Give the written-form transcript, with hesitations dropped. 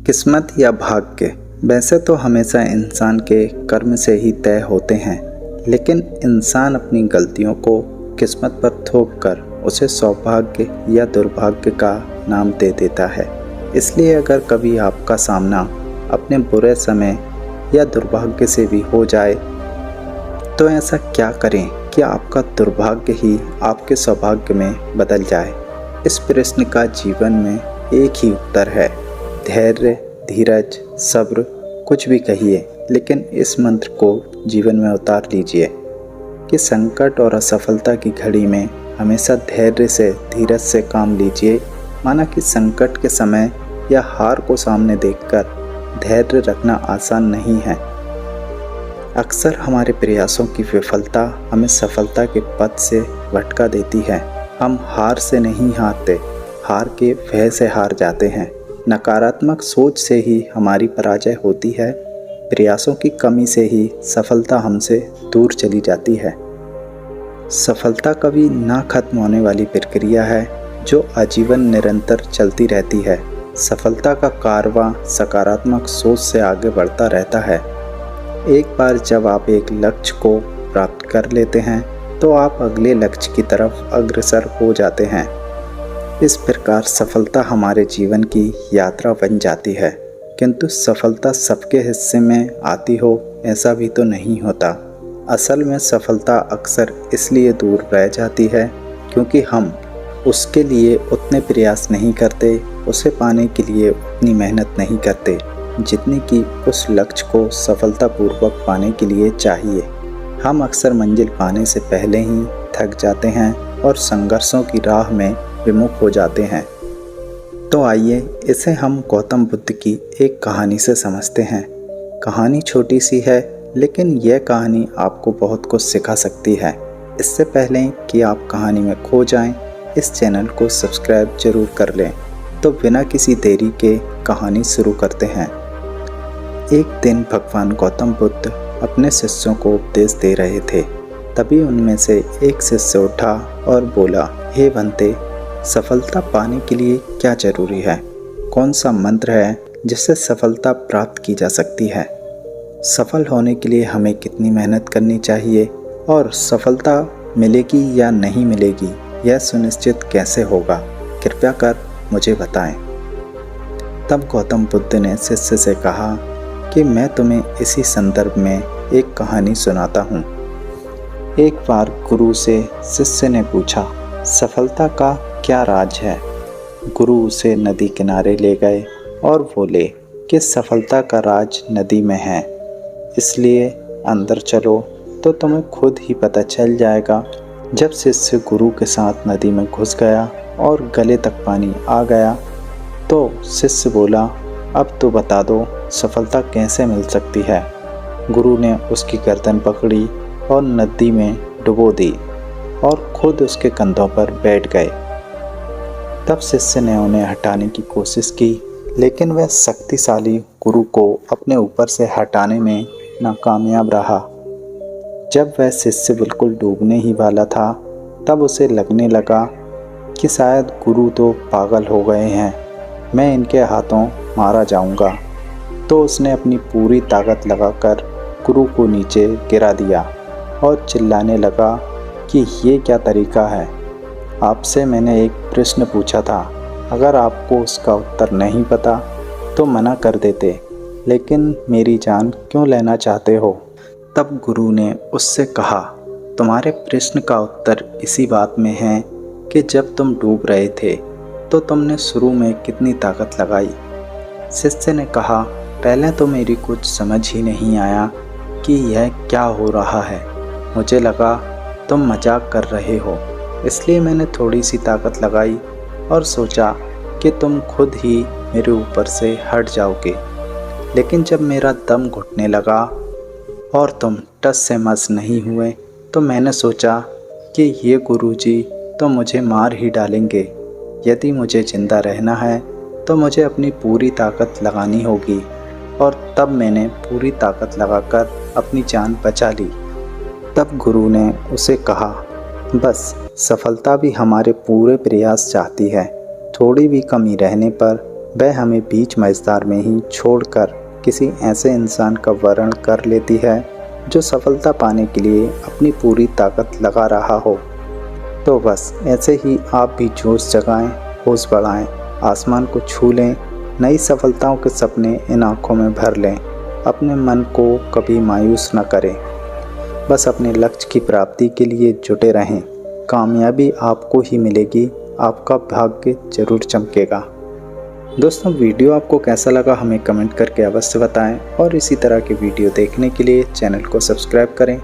किस्मत या भाग्य वैसे तो हमेशा इंसान के कर्म से ही तय होते हैं, लेकिन इंसान अपनी गलतियों को किस्मत पर थोप कर उसे सौभाग्य या दुर्भाग्य का नाम दे देता है। इसलिए अगर कभी आपका सामना अपने बुरे समय या दुर्भाग्य से भी हो जाए तो ऐसा क्या करें कि आपका दुर्भाग्य ही आपके सौभाग्य में बदल जाए। इस प्रश्न का जीवन में एक ही उत्तर है, धैर्य, धीरज, सब्र, कुछ भी कहिए, लेकिन इस मंत्र को जीवन में उतार लीजिए कि संकट और असफलता की घड़ी में हमेशा धैर्य से, धीरज से काम लीजिए। माना कि संकट के समय या हार को सामने देखकर धैर्य रखना आसान नहीं है। अक्सर हमारे प्रयासों की विफलता हमें सफलता के पथ से भटका देती है। हम हार से नहीं हारते, हार के भय से हार जाते हैं। नकारात्मक सोच से ही हमारी पराजय होती है, प्रयासों की कमी से ही सफलता हमसे दूर चली जाती है। सफलता कभी ना खत्म होने वाली प्रक्रिया है जो आजीवन निरंतर चलती रहती है। सफलता का कारवां सकारात्मक सोच से आगे बढ़ता रहता है। एक बार जब आप एक लक्ष्य को प्राप्त कर लेते हैं तो आप अगले लक्ष्य की तरफ अग्रसर हो जाते हैं। इस प्रकार सफलता हमारे जीवन की यात्रा बन जाती है, किंतु सफलता सबके हिस्से में आती हो ऐसा भी तो नहीं होता। असल में सफलता अक्सर इसलिए दूर रह जाती है क्योंकि हम उसके लिए उतने प्रयास नहीं करते, उसे पाने के लिए उतनी मेहनत नहीं करते जितनी कि उस लक्ष्य को सफलतापूर्वक पाने के लिए चाहिए। हम अक्सर मंजिल पाने से पहले ही थक जाते हैं और संघर्षों की राह में विमुख हो जाते हैं। तो आइए इसे हम गौतम बुद्ध की एक कहानी से समझते हैं। कहानी छोटी सी है, लेकिन यह कहानी आपको बहुत कुछ सिखा सकती है। इससे पहले कि आप कहानी में खो जाएं, इस चैनल को सब्सक्राइब जरूर कर लें। तो बिना किसी देरी के कहानी शुरू करते हैं। एक दिन भगवान गौतम बुद्ध अपने शिष्यों को उपदेश दे रहे थे। तभी उनमें से एक शिष्य उठा और बोला, हे बंते, सफलता पाने के लिए क्या जरूरी है? कौन सा मंत्र है जिससे सफलता प्राप्त की जा सकती है? सफल होने के लिए हमें कितनी मेहनत करनी चाहिए और सफलता मिलेगी या नहीं मिलेगी यह सुनिश्चित कैसे होगा? कृपया कर मुझे बताएं। तब गौतम बुद्ध ने शिष्य से कहा कि मैं तुम्हें इसी संदर्भ में एक कहानी सुनाता हूँ। एक बार गुरु से शिष्य ने पूछा, सफलता का क्या राज है? गुरु उसे नदी किनारे ले गए और बोले कि सफलता का राज नदी में है, इसलिए अंदर चलो तो तुम्हें खुद ही पता चल जाएगा। जब शिष्य गुरु के साथ नदी में घुस गया और गले तक पानी आ गया तो शिष्य बोला, अब तो बता दो सफलता कैसे मिल सकती है? गुरु ने उसकी गर्दन पकड़ी और नदी में डुबो दी और खुद उसके कंधों पर बैठ गए। तब शिष्य ने उन्हें हटाने की कोशिश की, लेकिन वह शक्तिशाली गुरु को अपने ऊपर से हटाने में नाकामयाब रहा। जब वह शिष्य बिल्कुल डूबने ही वाला था, तब उसे लगने लगा कि शायद गुरु तो पागल हो गए हैं, मैं इनके हाथों मारा जाऊंगा। तो उसने अपनी पूरी ताकत लगाकर गुरु को नीचे गिरा दिया और चिल्लाने लगा कि ये क्या तरीका है? आपसे मैंने एक प्रश्न पूछा था, अगर आपको उसका उत्तर नहीं पता तो मना कर देते, लेकिन मेरी जान क्यों लेना चाहते हो? तब गुरु ने उससे कहा, तुम्हारे प्रश्न का उत्तर इसी बात में है कि जब तुम डूब रहे थे तो तुमने शुरू में कितनी ताकत लगाई। शिष्य ने कहा, पहले तो मेरी कुछ समझ ही नहीं आया कि यह क्या हो रहा है। मुझे लगा तुम मजाक कर रहे हो, इसलिए मैंने थोड़ी सी ताकत लगाई और सोचा कि तुम खुद ही मेरे ऊपर से हट जाओगे। लेकिन जब मेरा दम घुटने लगा और तुम टस से मस नहीं हुए तो मैंने सोचा कि ये गुरुजी तो मुझे मार ही डालेंगे। यदि मुझे जिंदा रहना है तो मुझे अपनी पूरी ताकत लगानी होगी, और तब मैंने पूरी ताकत लगाकर अपनी जान बचा ली। तब गुरु ने उसे कहा, बस सफलता भी हमारे पूरे प्रयास चाहती है। थोड़ी भी कमी रहने पर वह हमें बीच मझधार में ही छोड़कर किसी ऐसे इंसान का वर्ण कर लेती है जो सफलता पाने के लिए अपनी पूरी ताकत लगा रहा हो। तो बस ऐसे ही आप भी जोश जगाएं, होश बढ़ाएं, आसमान को छू लें, नई सफलताओं के सपने इन आँखों में भर लें। अपने मन को कभी मायूस न करें, बस अपने लक्ष्य की प्राप्ति के लिए जुटे रहें। कामयाबी आपको ही मिलेगी, आपका भाग्य जरूर चमकेगा। दोस्तों, वीडियो आपको कैसा लगा हमें कमेंट करके अवश्य बताएं और इसी तरह के वीडियो देखने के लिए चैनल को सब्सक्राइब करें